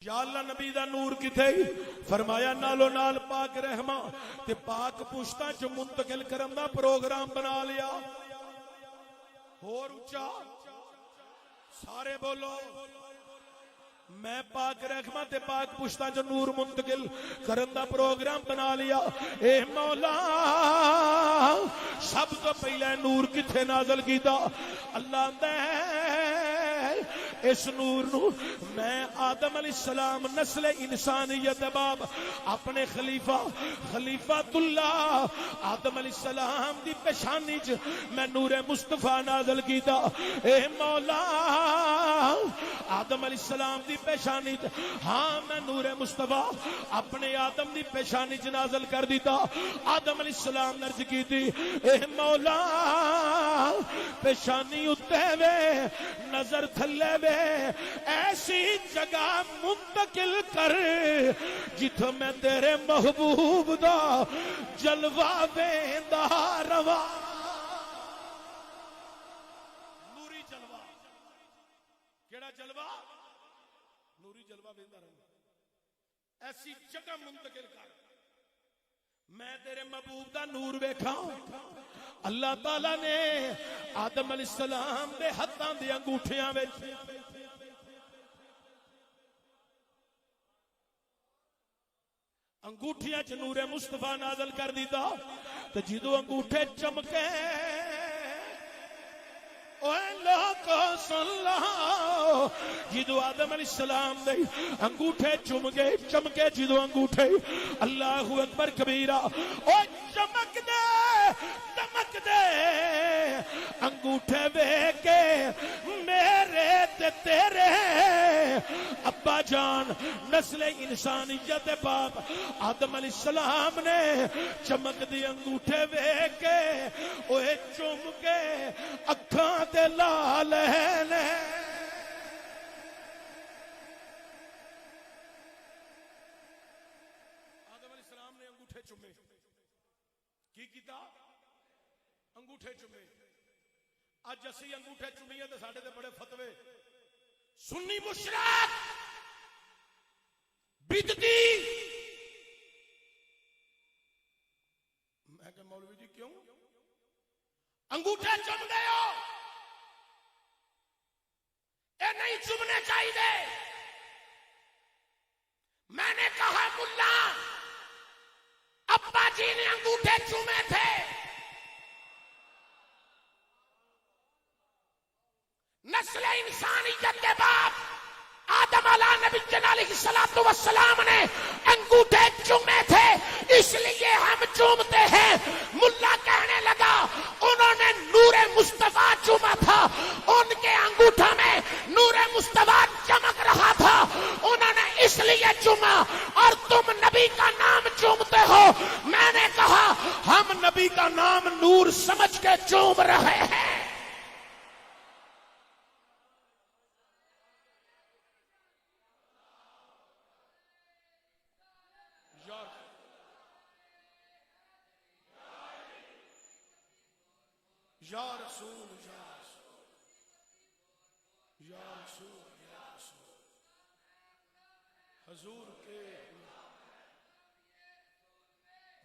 یا اللہ نبی دا نور کتے فرمایا نالو نال پاک رحمہ تے پاک پشتاں چ منتقل کرن دا پروگرام بنا لیا. اور اونچا سارے بولو میں پاک رحمہ تے پاک پشتاں چ نور منتقل کرن دا پروگرام بنا لیا. اے مولا سب تو پہلے نور کتے نازل کیتا؟ اللہ دے اس نور نو میں آدم علیہ السلام نسل انسانیت باب اپنے خلیفۃ اللہ آدم علیہ السلام دی پیشانی چ میں نور مصطفیٰ نازل کیتا. اے مولا آدم علیہ السلام دی پیشانی چ ہاں میں نور مصطفیٰ اپنے آدم دی پیشانی چ نازل کر دیتا. آدم علیہ السلام نے عرض کیتی اے مولا پیشانی اتے وے نظر تھلے وے ایسی جگہ منتقل کر جتھوں میں تیرے محبوب دا جلوہ ویندا روا. نوری جلوہ کیڑا جلوہ؟ نوری جلوہ ویندا روا. ایسی جگہ منتقل کر میں تیرے محبوب دا نور ویکھاں. اللہ تعالی نے آدم علیہ السلام دے ہتھاں دے انگوٹھیاں وچ انگوٹھیاں چ نور مصطفیٰ نازل کر دیتا. تے جدوں انگوٹھے چمکے اوے لوکو سن لو جدوں آدم علیہ السلام دے انگوٹھے چمکے جدوں انگوٹھے اللہ اکبر کبیرہ او چمک دے انگوٹھے ویکھ کے میرے تے تیرے ابا جان نسل انسانیت باپ آدم علیہ السلام نے چمک دی انگوٹھے ویکھ کے اوے چوم کے اکھاں تے لال نے آدم علیہ السلام نے انگوٹھے چومے. کی کیتا؟ انگوٹھے چومے. اج اسی انگوٹھے چومیے تے ساڈے تے بڑے فتوے سنی مشرک بدعتی. میں کہ مولوی جی کیوں انگوٹھے چوم گئے ہو؟ اے نہیں چومنے چاہیے. میں نے کہا ملا ابا جی نے انگوٹھے چومے تھے نسل انسانیت کے بعد آدم علیہ نبی علیہ الصلوۃ والسلام نے انگوٹھے چومے تھے اس لیے ہم چومتے ہیں. ملا کہنے لگا انہوں نے نور مصطفیٰ چوما تھا ان کے انگوٹھا میں نور مصطفیٰ چمک رہا تھا انہوں نے اس لیے چوما اور تم نبی کا نام چومتے ہو. میں نے کہا ہم نبی کا نام نور سمجھ کے چوم رہے ہیں. یا رسول یا رسول حضور کے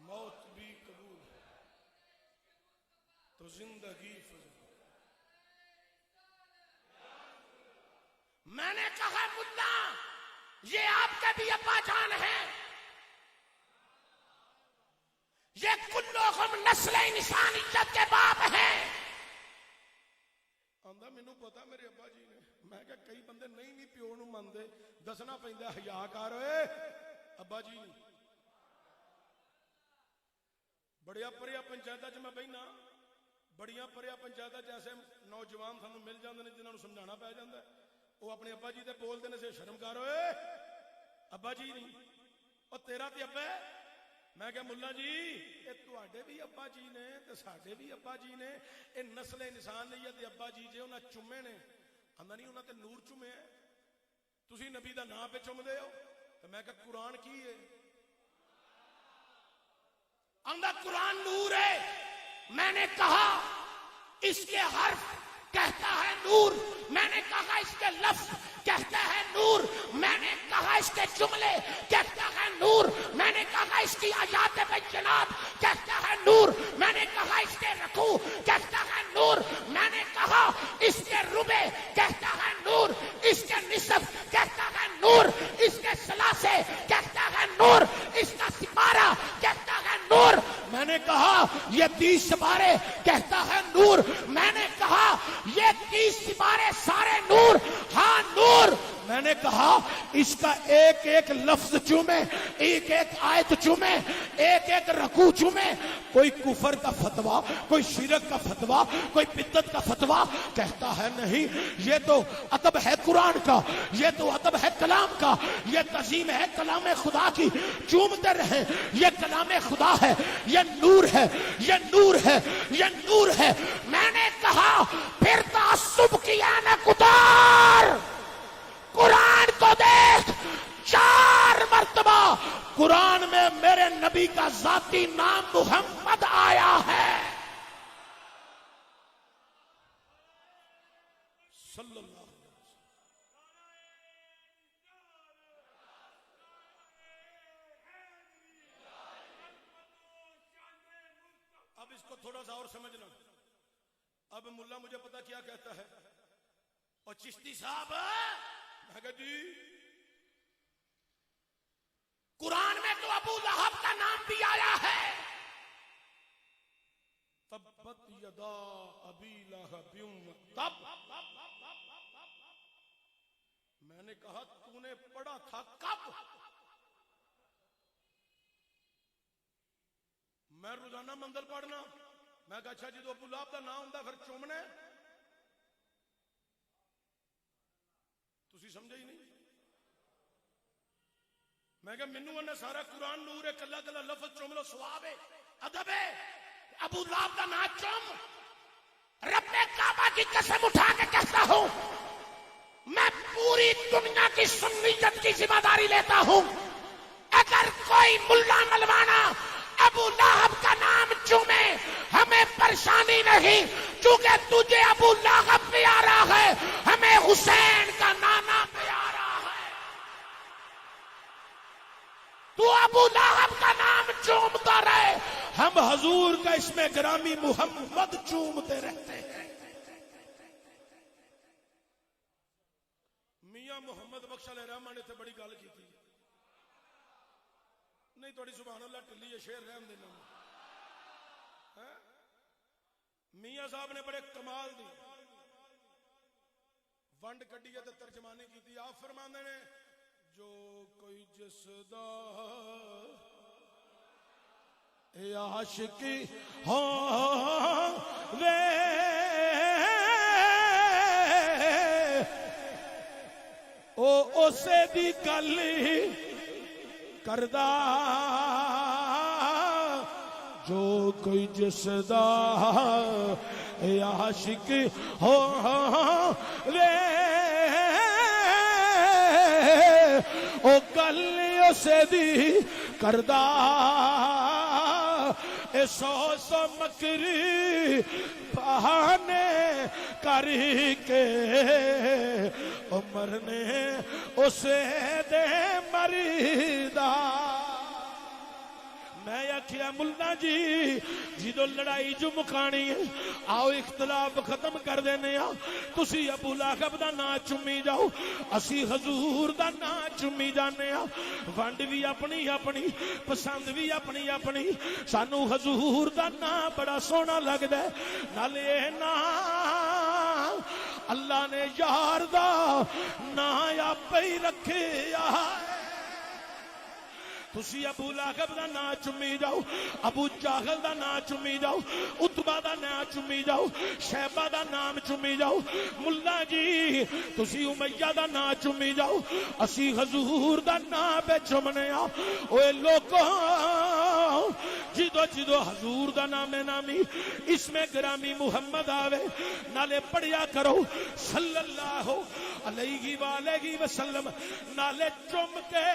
موت بھی قبول تو زندگی فضول. میں نے کہا ملا یہ آپ کے بھی ابا جان ہیں یہ کلہم نسل انسانیت کے باپ ہیں. آندا مینوں پتا میرے ابا جی نے. میں کہ کئی بندے نہیں پیو نو مندے دسنا پیندا حیا کر اوئے ابا جی بڑیا پریا پنچایتاں چ میں بہنا بڑیاں پریا پنچایتاں چ ایسے نوجوان سانوں مل جاندے نے جنہاں نوں سمجھانا پੈ جاندا ہے. وہ اپنے ابا جی تے بولدے نے شرم کر اوئے ابا جی نہیں او تیرا تے ابا ہے. میں کہ ملا جی اے تواڈے بھی ابا جی نے تے ساڈے بھی ابا جی نے اے نسل انسان نہیں ہے ابا جی جے انہاں چومے نے آندا نہیں انہاں تے نور چومے ہے تسی نبی دا نام پہ چومدے ہو. تے میں کہ قرآن کی ہے؟ آندا قرآن نور ہے. میں نے کہا اس کے حرف کہتا ہے نور. میں نے کہا اس کے لفظ کہتا ہے نور، میں نے کہا اس کے جملے، کہتا ہے نور، میں نے کہا اس کی آیات بینات، کہتا ہے نور، میں نے کہا اس کے رکوع، کہتا ہے نور، میں نے کہا اس کے ربع، کہتا ہے نور، اس کے نصف، کہتا ہے نور، اس کے ثلاثے، کہتا ہے نور، اس کا سپارہ، کہتا ہے نور، میں نے کہا یہ 30 سپارے، کہتا ہے نور، میں نے کہا یہ 30 سپارے سارے نور، ہاں نور، میں نے کہا اس کا ایک ایک لفظ چومے، ایک ایک آیت چومے، ایک ایک رکوع چومے، کوئی کفر کا فتویٰ، کوئی شرک کا فتویٰ، کوئی بدعت کا فتویٰ، کہتا ہے نہیں، یہ تو ادب ہے قرآن کا، یہ تو ادب ہے کلام کا، یہ تعظیم ہے کلام خدا کی، چومتے رہیں، یہ کلام خدا ہے، یہ نور ہے، یہ نور ہے، یہ نور ہے۔ میں نے کہا پھر تعصب کی عینک اتار، قرآن کو دیکھ، 4 مرتبہ قرآن میں میرے نبی کا ذاتی نام محمد آیا ہے صلی اللہ علیہ وسلم۔ اب اس کو تھوڑا سا اور سمجھنا۔ اب ملا مجھے پتا کیا کہتا ہے، اور چشتی صاحب میں کہا جی قرآن میں تو ابو لہب کا نام بھی آیا ہے، تبت یدا ابی لہب تب۔ میں نے کہا تو نے پڑھا تھا کب؟ میں روزانہ منزل پڑھنا، میں کہا اچھا جی تو ابو لہب کا نام ہوندا پھر چومنے، تسی سمجھے ہی نہیں۔ میں کہا منو انہیں سارا قرآن نور ہے، کلا کلا لفظ چوم لو ثواب ہے، ادب ہے، ابو لہب کا نام چوم۔ رب کعبہ کی قسم اٹھا کے کہتا ہوں میں پوری دنیا کی سنیت کی ذمہ داری لیتا ہوں، اگر کوئی ملا ملوانا ابو لہب کا نام چومے ہمیں پریشانی نہیں، چونکہ تجھے ابو لہب پیارا ہے، ہمیں حسین کا نانا پیارا ہے، تو ابو لہب کا نام چومتا رہے، ہم حضور کا اسم گرامی محمد چومتے رہتے ہیں۔ میاں محمد بخش علیہ الرحمہ نے تے بڑی گل کی تھی، نہیں تھوڑی سبحان اللہ ٹلی ہے، شیر رحم دینا۔ میاں صاحب نے بڑے کمال دی ونڈ کڈی ہے تے ترجمانی کی تھی۔ آپ فرماندے نے جو کوئی جس دا عاشقی ہو وے او اسے دی گل کردہ، جو کوئی جس دا عاشق ہو وے او گل اسے دی کردہ، اے سو سو مکری بہانے کری کے عمر نے اسے دے مریدہ۔ میں آکھیا ملا جی جدو لڑائی جو مکانی ہے آؤ اختلاف ختم کر دینے آ، تسی ابو لہب دا نا چمی جاؤ، اسی حضور دا نا چمی جانے آ، ونڈ بھی اپنی اپنی، پسند بھی اپنی اپنی، سانو حضور دا نا بڑا سونا لگ دے، نالے نا اللہ نے یار دا نا آپ ہی رکھے آئے۔ تسی ابو لہب دا نا چمی جاؤ، ابو جہل دا نا چمی جاؤ، عتبہ دا نا چمی جاؤ، شیبہ دا نام چمی جاؤ، ملا جی تسی امیہ دا نا چمی جاؤ، اسی حضور دا نا پہ چمنے آؤ۔ اوے لوگوں جدو جدو حضور دا نام نامی اس میں گرامی محمد آوے نالے پڑھیا کرو صلی اللہ علیہ وآلہ وسلم، نالے چم کے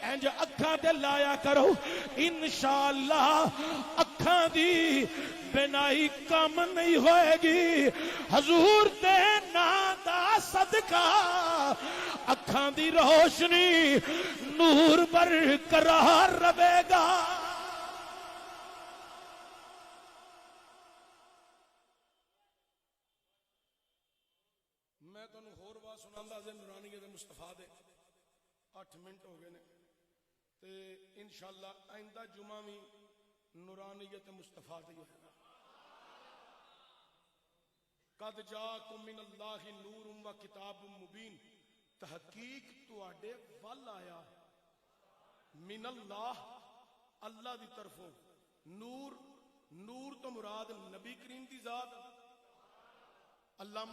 انج اکھاں تے لایا کرو، انشاءاللہ اکھاں دی بینائی کم نہیں ہوئے گی، حضور دے نا دا صدقہ اکھاں دی روشنی نور برقرار رہے گا. میں تمہیں ہور بات سناندا جے نورانیت مصطفیٰ دے 8 منٹ ہو گئے نے تے انشاءاللہ آئندہ جمعہ بھی نورانیت مصطفیٰ تے ہوئے گا. قد جاکم من اللہ نور و کتاب مبین، تحقیق تواڈے ول آیا من اللہ، اللہ دی طرفوں. نور، نور تو مراد نبی کریم دی ذات. علامہ